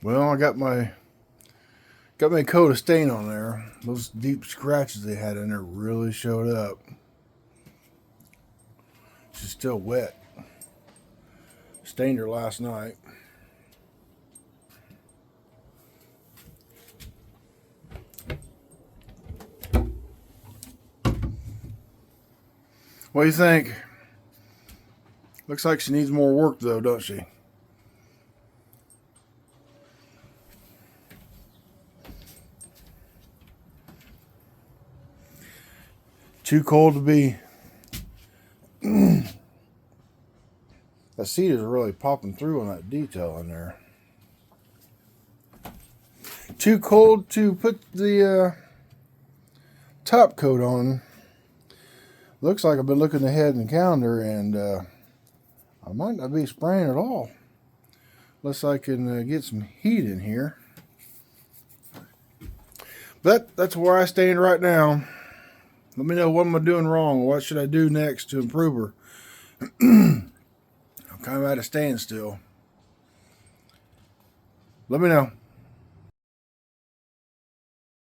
Well, I got my coat of stain on there. Those deep scratches they had in there really showed up. She's still wet. Stained her last night. What do you think? Looks like she needs more work though, don't she? Too cold to be. That seat is really popping through on that detail in there. Too cold to put the top coat on. Looks like I've been looking ahead in the calendar and I might not be spraying at all. Unless I can get some heat in here. But that's where I stand right now. Let me know what am I doing wrong. What should I do next to improve her? I'm kind of at a standstill. Let me know.